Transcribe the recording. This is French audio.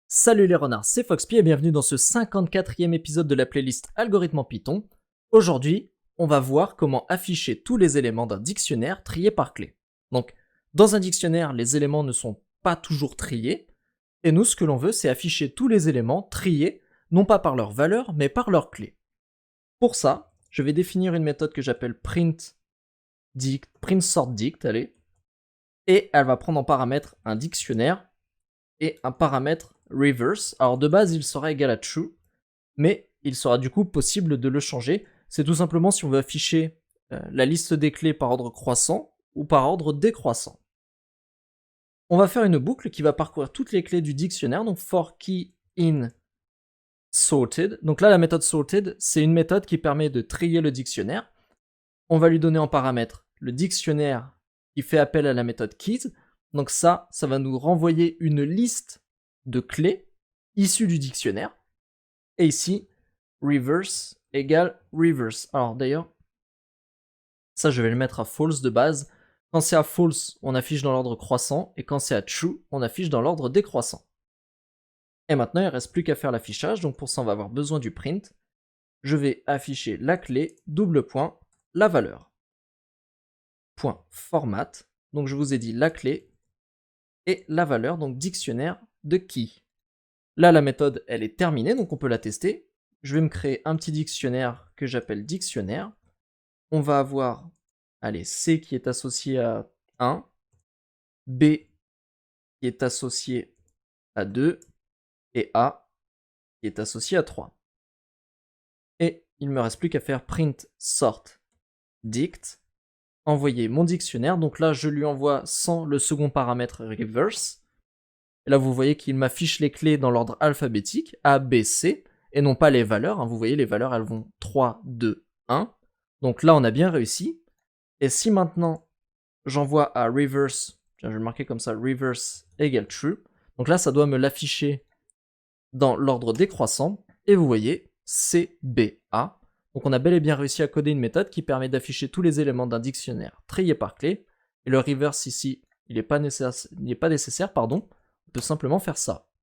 Salut les renards, c'est Foxpy et bienvenue dans ce 54e épisode de la playlist Algorithme en Python. Aujourd'hui, on va voir comment afficher tous les éléments d'un dictionnaire triés par clé. Donc, dans un dictionnaire, les éléments ne sont pas toujours triés, et nous, ce que l'on veut, c'est afficher tous les éléments triés, non pas par leur valeur, mais par leur clé. Pour ça, je vais définir une méthode que j'appelle print_sort_dict, et elle va prendre en paramètre un dictionnaire et un paramètre reverse. Alors de base, il sera égal à true, mais il sera du coup possible de le changer. C'est tout simplement si on veut afficher la liste des clés par ordre croissant ou par ordre décroissant. On va faire une boucle qui va parcourir toutes les clés du dictionnaire, donc for key in sorted. Donc là, la méthode sorted, c'est une méthode qui permet de trier le dictionnaire. On va lui donner en paramètre le dictionnaire qui fait appel à la méthode keys. Donc ça va nous renvoyer une liste de clés issues du dictionnaire. Et ici, reverse égale reverse. Alors d'ailleurs, ça je vais le mettre à false de base. Quand c'est à false, on affiche dans l'ordre croissant, et quand c'est à true, on affiche dans l'ordre décroissant. Et maintenant, il ne reste plus qu'à faire l'affichage, donc pour ça on va avoir besoin du print. Je vais afficher la clé, double point, la valeur. Point format, donc je vous ai dit la clé, et la valeur, donc dictionnaire de key. Là, la méthode, elle est terminée, donc on peut la tester. Je vais me créer un petit dictionnaire que j'appelle dictionnaire. On va avoir, C qui est associé à 1, B qui est associé à 2, et A qui est associé à 3. Et il ne me reste plus qu'à faire print sort dict, envoyer mon dictionnaire. Donc là, je lui envoie sans le second paramètre reverse. Et là, vous voyez qu'il m'affiche les clés dans l'ordre alphabétique, A, B, C, et non pas les valeurs. Vous voyez, les valeurs, elles vont 3, 2, 1. Donc là, on a bien réussi. Et si maintenant, j'envoie à reverse, je vais le marquer comme ça, reverse égale true. Donc là, ça doit me l'afficher dans l'ordre décroissant. Et vous voyez, C, B, A. Donc on a bel et bien réussi à coder une méthode qui permet d'afficher tous les éléments d'un dictionnaire triés par clé. Et le reverse ici, il n'est pas nécessaire, on peut simplement faire ça.